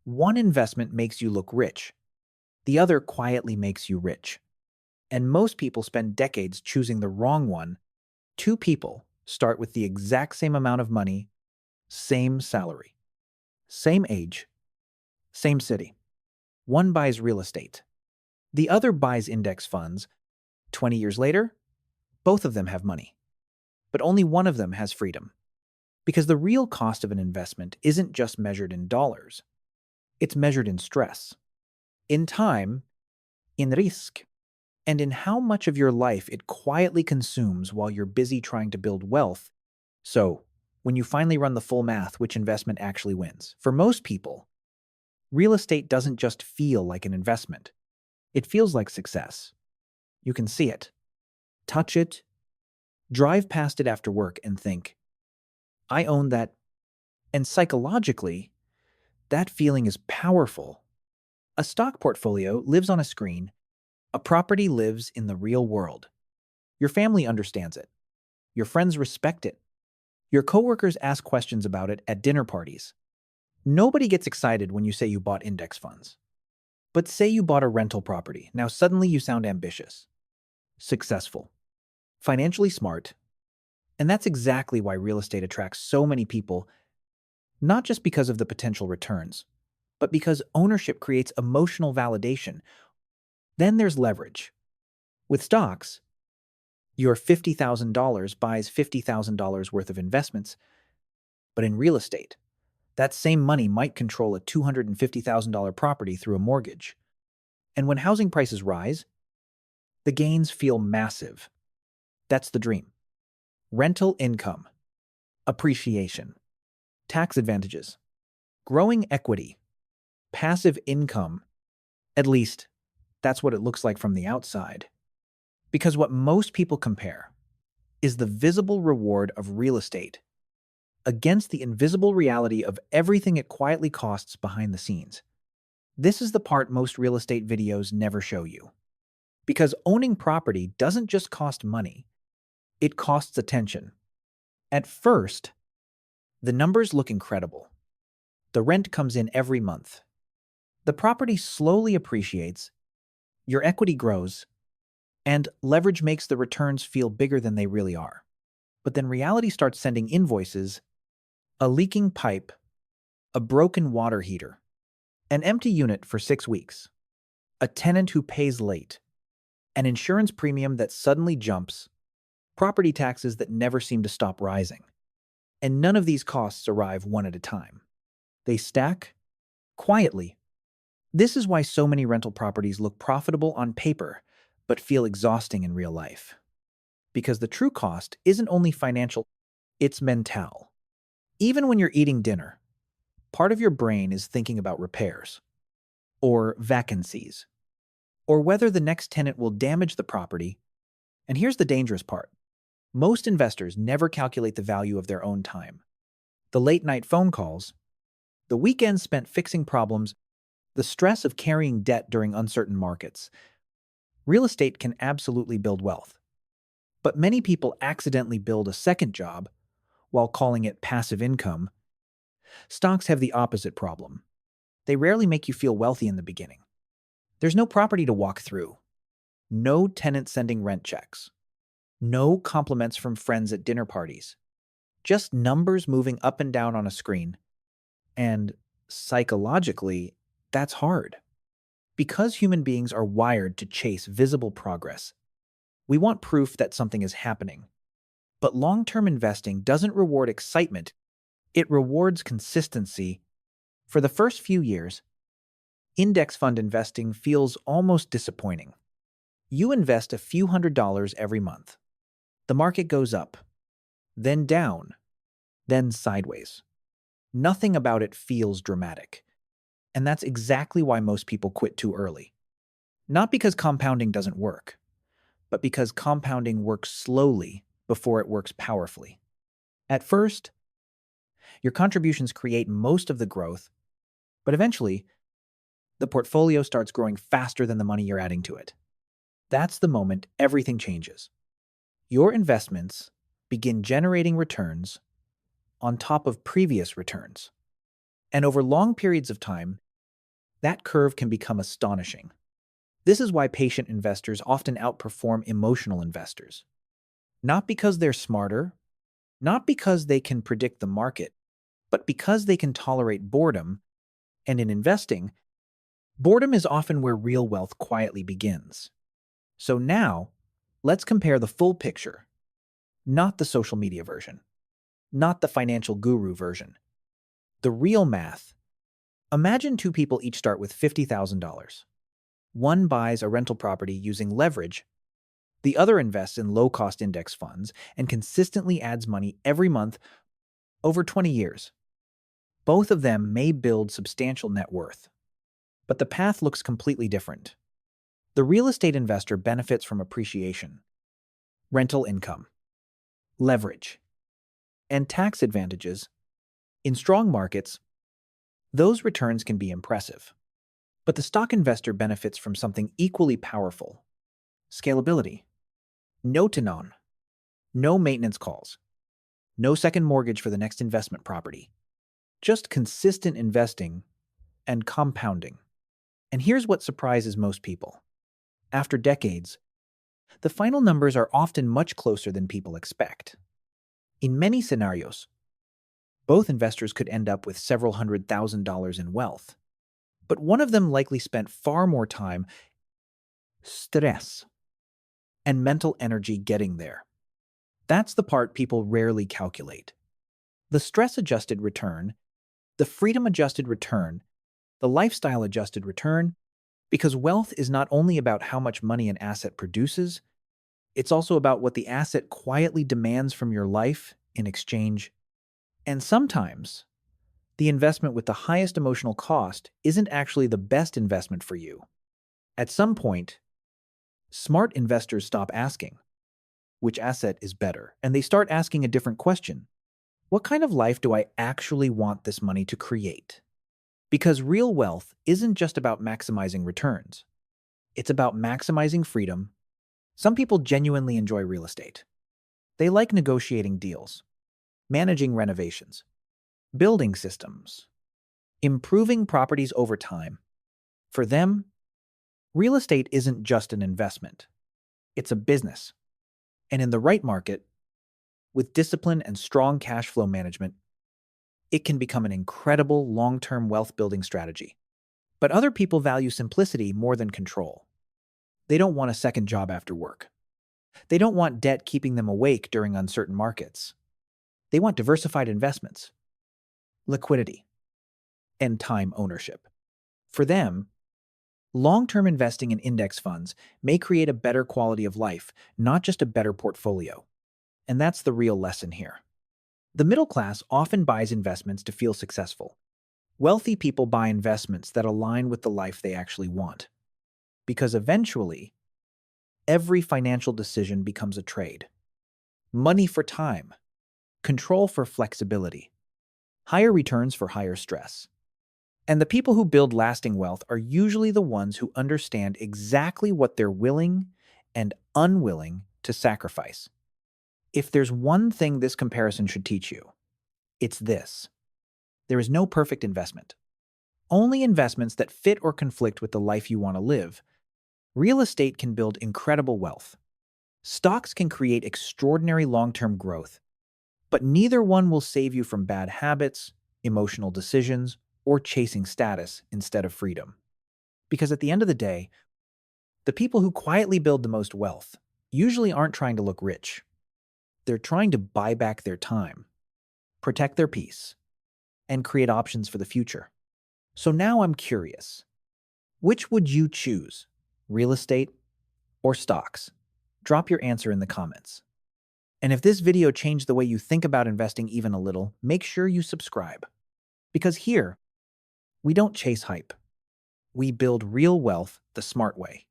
One investment makes you look rich, the other quietly makes you rich. And most people spend decades choosing the wrong one. Two people start with the exact same amount of money, same salary, same age, same city. One buys real estate, the other buys index funds. 20 years later, both of them have money, but only one of them has freedom. Because the real cost of an investment isn't just measured in dollars, it's measured in stress, in time, in risk, and in how much of your life it quietly consumes while you're busy trying to build wealth. So, when you finally run the full math, which investment actually wins? For most people, real estate doesn't just feel like an investment. It feels like success. You can see it, touch it, drive past it after work and think, I own that. And psychologically, that feeling is powerful. A stock portfolio lives on a screen. A property lives in the real world. Your family understands it. Your friends respect it. Your coworkers ask questions about it at dinner parties. Nobody gets excited when you say you bought index funds. But say you bought a rental property. Now suddenly you sound ambitious, successful, financially smart. And that's exactly why real estate attracts so many people, not just because of the potential returns, but because ownership creates emotional validation. Then there's leverage. With stocks, your $50,000 buys $50,000 worth of investments, but in real estate, that same money might control a $250,000 property through a mortgage. And when housing prices rise, the gains feel massive. That's the dream. Rental income, appreciation, tax advantages, growing equity, passive income. At least, that's what it looks like from the outside. Because what most people compare is the visible reward of real estate against the invisible reality of everything it quietly costs behind the scenes. This is the part most real estate videos never show you. Because owning property doesn't just cost money, it costs attention. At first, the numbers look incredible. The rent comes in every month. The property slowly appreciates, your equity grows, and leverage makes the returns feel bigger than they really are. But then reality starts sending invoices, a leaking pipe, a broken water heater, an empty unit for 6 weeks, a tenant who pays late, an insurance premium that suddenly jumps, property taxes that never seem to stop rising. And none of these costs arrive one at a time. They stack quietly. This is why so many rental properties look profitable on paper, but feel exhausting in real life. Because the true cost isn't only financial, it's mental. Even when you're eating dinner, part of your brain is thinking about repairs, or vacancies, or whether the next tenant will damage the property. And here's the dangerous part. Most investors never calculate the value of their own time. The late-night phone calls, the weekends spent fixing problems, the stress of carrying debt during uncertain markets. Real estate can absolutely build wealth. But many people accidentally build a second job while calling it passive income. Stocks have the opposite problem. They rarely make you feel wealthy in the beginning. There's no property to walk through, no tenant sending rent checks, no compliments from friends at dinner parties, just numbers moving up and down on a screen. And psychologically, that's hard. Because human beings are wired to chase visible progress, we want proof that something is happening. But long-term investing doesn't reward excitement, it rewards consistency. For the first few years, index fund investing feels almost disappointing. You invest a few $100s every month. The market goes up, then down, then sideways. Nothing about it feels dramatic. And that's exactly why most people quit too early. Not because compounding doesn't work, but because compounding works slowly before it works powerfully. At first, your contributions create most of the growth, but eventually, the portfolio starts growing faster than the money you're adding to it. That's the moment everything changes. Your investments begin generating returns on top of previous returns. And over long periods of time, That curve can become astonishing. This is why patient investors often outperform emotional investors. Not because they're smarter, not because they can predict the market, but because they can tolerate boredom. And in investing, boredom is often where real wealth quietly begins. So now, let's compare the full picture, not the social media version, not the financial guru version, the real math. Imagine two people each start with $50,000. One buys a rental property using leverage, the other invests in low-cost index funds and consistently adds money every month over 20 years. Both of them may build substantial net worth, but the path looks completely different. The real estate investor benefits from appreciation, rental income, leverage, and tax advantages. In strong markets, those returns can be impressive. But the stock investor benefits from something equally powerful: scalability. No to none, no maintenance calls, no second mortgage for the next investment property. Just consistent investing and compounding. And here's what surprises most people. After decades, the final numbers are often much closer than people expect. In many scenarios, both investors could end up with several $100,000 in wealth, but one of them likely spent far more time, stress, and mental energy getting there. That's the part people rarely calculate. The stress-adjusted return, the freedom-adjusted return, the lifestyle-adjusted return, because wealth is not only about how much money an asset produces, it's also about what the asset quietly demands from your life in exchange. And sometimes, the investment with the highest emotional cost isn't actually the best investment for you. At some point, smart investors stop asking, which asset is better? And they start asking a different question. What kind of life do I actually want this money to create? Because real wealth isn't just about maximizing returns. It's about maximizing freedom. Some people genuinely enjoy real estate. They like negotiating deals, managing renovations, building systems, improving properties over time. For them, real estate isn't just an investment. It's a business. And in the right market, with discipline and strong cash flow management, it can become an incredible long-term wealth-building strategy. But other people value simplicity more than control. They don't want a second job after work. They don't want debt keeping them awake during uncertain markets. They want diversified investments, liquidity, and time ownership. For them, long-term investing in index funds may create a better quality of life, not just a better portfolio. And that's the real lesson here. The middle class often buys investments to feel successful. Wealthy people buy investments that align with the life they actually want. Because eventually, every financial decision becomes a trade. Money for time, control for flexibility, higher returns for higher stress. And the people who build lasting wealth are usually the ones who understand exactly what they're willing and unwilling to sacrifice. If there's one thing this comparison should teach you, it's this: there is no perfect investment. Only investments that fit or conflict with the life you want to live. Real estate can build incredible wealth. Stocks can create extraordinary long-term growth, but neither one will save you from bad habits, emotional decisions, or chasing status instead of freedom. Because at the end of the day, the people who quietly build the most wealth usually aren't trying to look rich. They're trying to buy back their time, protect their peace, and create options for the future. So now I'm curious, which would you choose, real estate or stocks? Drop your answer in the comments. And if this video changed the way you think about investing even a little, make sure you subscribe. Because here, we don't chase hype. We build real wealth the smart way.